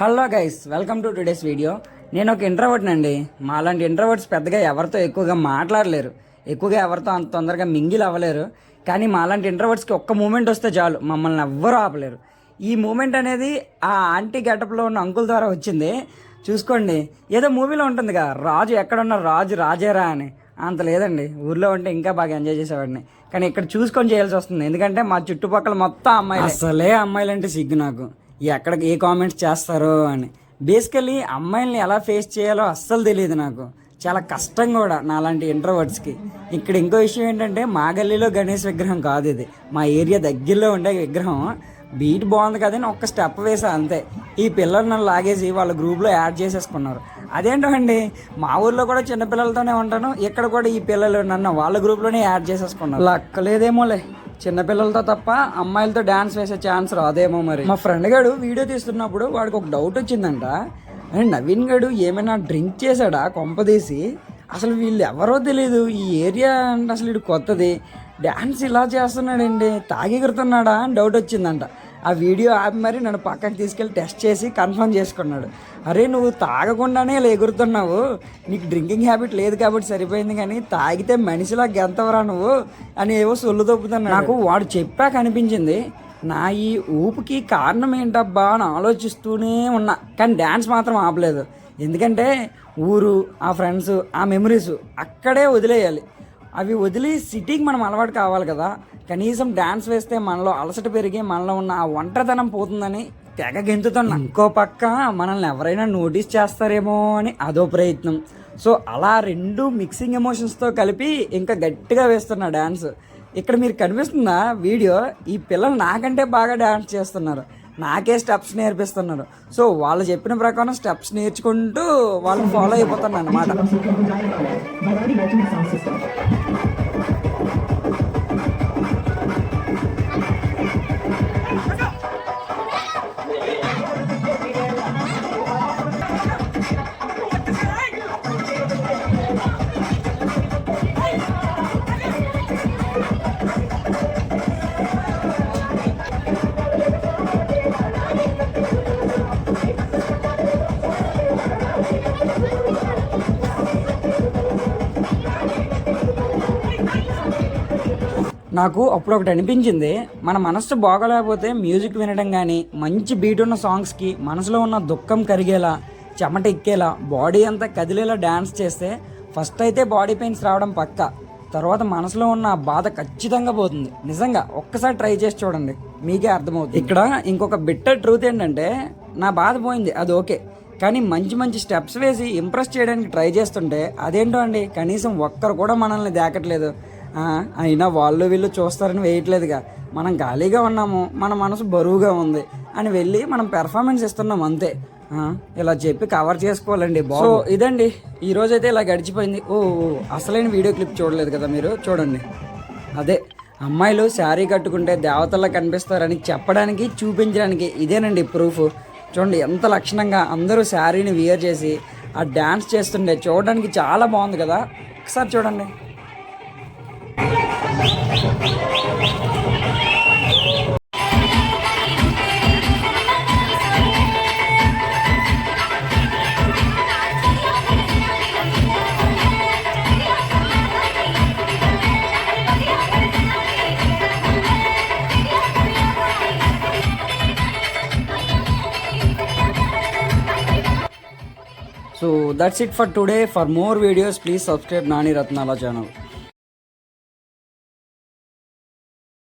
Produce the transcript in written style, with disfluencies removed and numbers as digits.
Hello guys, welcome to today's video. నేను ఒక introvert అండి. మాలాంటి ఇంట్రోవర్ట్స్ పెద్దగా ఎవరితో ఎక్కువగా మాట్లాడలేరు, ఎక్కువగా ఎవరితో అంత తొందరగా మింగిల్ అవ్వలేరు. కానీ మాలాంటి ఇంట్రోవర్ట్స్కి ఒక్క మూమెంట్ వస్తే చాలు, మమ్మల్ని ఎవ్వరూ ఆపలేరు. ఈ మూమెంట్ అనేది ఆ ఆంటీ గెటప్లో ఉన్న అంకుల్ ద్వారా వచ్చింది. చూసుకోండి, ఏదో మూవీలో ఉంటుందిగా, రాజు ఎక్కడున్న రాజు రాజేరా అని. అంత లేదండి, ఊర్లో ఉంటే ఇంకా బాగా ఎంజాయ్ చేసేవాడిని. కానీ ఇక్కడ చూసుకొని చేయాల్సి వస్తుంది, ఎందుకంటే మా చుట్టుపక్కల మొత్తం అమ్మాయిలు. అసలే అమ్మాయిలంటే సిగ్గు నాకు, ఎక్కడికి ఏ కామెంట్స్ చేస్తారో అని. బేసికలీ అమ్మాయిల్ని ఎలా ఫేస్ చేయాలో అస్సలు తెలియదు నాకు, చాలా కష్టం కూడా నాలాంటి ఇంట్రోవర్ట్స్కి. ఇక్కడ ఇంకో విషయం ఏంటంటే, మా గల్లీలో గణేష్ విగ్రహం కాదు ఇది, మా ఏరియా దగ్గరలో ఉండే విగ్రహం. బీట్ బాగుంది కదని ఒక్క స్టెప్ వేసా అంతే. ఈ పిల్లలు నన్ను లాగేసి వాళ్ళ గ్రూప్లో యాడ్ చేసేసుకున్నారు. అదేంటో అండి, మా ఊర్లో కూడా చిన్నపిల్లలతోనే ఉంటాను, ఇక్కడ కూడా ఈ పిల్లలు నన్ను వాళ్ళ గ్రూప్లోనే యాడ్ చేసేసుకున్నారు. లక్కలేదేమోలే, చిన్నపిల్లలతో తప్ప అమ్మాయిలతో డ్యాన్స్ వేసే ఛాన్స్ రాదేమో. మరి మా ఫ్రెండ్ గాడు వీడియో తీస్తున్నప్పుడు వాడికి ఒక డౌట్ వచ్చిందంట. అండ్ నవీన్ గడు ఏమైనా డ్రింక్ చేశాడా కొంపదీసి? అసలు వీళ్ళు ఎవరో తెలియదు, ఈ ఏరియా అంటే అసలు వీడు కొత్తది, డ్యాన్స్ ఇలా చేస్తున్నాడండి, తాగి ఎగురుతున్నాడా అని డౌట్ వచ్చిందంట. ఆ వీడియో ఆపి మరి నన్ను పక్కకి తీసుకెళ్ళి టెస్ట్ చేసి కన్ఫర్మ్ చేసుకున్నాడు. అరే, నువ్వు తాగకుండానే ఇలా ఎగురుతున్నావు, నీకు డ్రింకింగ్ హ్యాబిట్ లేదు కాబట్టి సరిపోయింది, కానీ తాగితే మనిషిలా గెంతవరా నువ్వు అని ఏవో సొల్లు తొప్పుతున్నాడు. నాకు వాడు చెప్పాక అనిపించింది, నా ఈ ఊపుకి కారణం ఏంటబ్బా అని ఆలోచిస్తూనే ఉన్నా. కానీ డ్యాన్స్ మాత్రం ఆపలేదు, ఎందుకంటే ఊరు, ఆ ఫ్రెండ్స్, ఆ మెమరీస్ అక్కడే వదిలేయాలి. అవి వదిలి సిటీకి మనం అలవాటు కావాలి కదా. కనీసం డ్యాన్స్ వేస్తే మనలో అలసట పెరిగి మనలో ఉన్న ఆ ఒంటరితనం పోతుందని తెగ గెంతుతున్నా. ఇంకో పక్క మనల్ని ఎవరైనా నోటీస్ చేస్తారేమో అని అదో ప్రయత్నం. సో అలా రెండు మిక్సింగ్ ఎమోషన్స్తో కలిపి ఇంకా గట్టిగా వేస్తున్నా డ్యాన్స్. ఇక్కడ మీరు కనిపిస్తుందా వీడియో, ఈ పిల్లలు నాకంటే బాగా డ్యాన్స్ చేస్తున్నారు, నాకే స్టెప్స్ నేర్పిస్తున్నారు. సో వాళ్ళు చెప్పిన ప్రకారం స్టెప్స్ నేర్చుకుంటూ వాళ్ళని ఫాలో అయిపోతాను అన్నమాట. నాకు అప్పుడు ఒకటి అనిపించింది, మన మనస్సు బాగోలేకపోతే మ్యూజిక్ వినడం కానీ, మంచి బీట్ ఉన్న సాంగ్స్కి మనసులో ఉన్న దుఃఖం కరిగేలా, చెమట ఎక్కేలా, బాడీ అంతా కదిలేలా డ్యాన్స్ చేస్తే ఫస్ట్ అయితే బాడీ పెయిన్స్ రావడం పక్క, తర్వాత మనసులో ఉన్న బాధ ఖచ్చితంగా పోతుంది. నిజంగా ఒక్కసారి ట్రై చేసి చూడండి, మీకే అర్థమవుతుంది. ఇక్కడ ఇంకొక బిట్టర్ ట్రూత్ ఏంటంటే, నా బాధ పోయింది అది ఓకే, కానీ మంచి మంచి స్టెప్స్ వేసి ఇంప్రెస్ చేయడానికి ట్రై చేస్తుంటే అదేంటో అండి, కనీసం ఒక్కరు కూడా మనల్ని దాకట్లేదు. అయినా వాళ్ళు వీళ్ళు చూస్తారని వేయట్లేదుగా, మనం ఖాళీగా ఉన్నాము, మన మనసు బరువుగా ఉంది అని వెళ్ళి మనం పెర్ఫార్మెన్స్ ఇస్తున్నాం అంతే. ఇలా చెప్పి కవర్ చేసుకోవాలండి. సో ఇదండి ఈరోజైతే ఇలా గడిచిపోయింది. అసలైన వీడియో క్లిప్ చూడలేదు కదా మీరు, చూడండి. అదే అమ్మాయిలు శారీ కట్టుకుంటే దేవతల్లా కనిపిస్తారని చెప్పడానికి, చూపించడానికి ఇదేనండి ప్రూఫ్. చూడండి ఎంత లక్షణంగా అందరూ శారీని వియర్ చేసి ఆ డ్యాన్స్ చేస్తుండే చూడడానికి చాలా బాగుంది కదా, ఒకసారి చూడండి. So that's it for today. For more videos, please subscribe Nani Ratnala channel.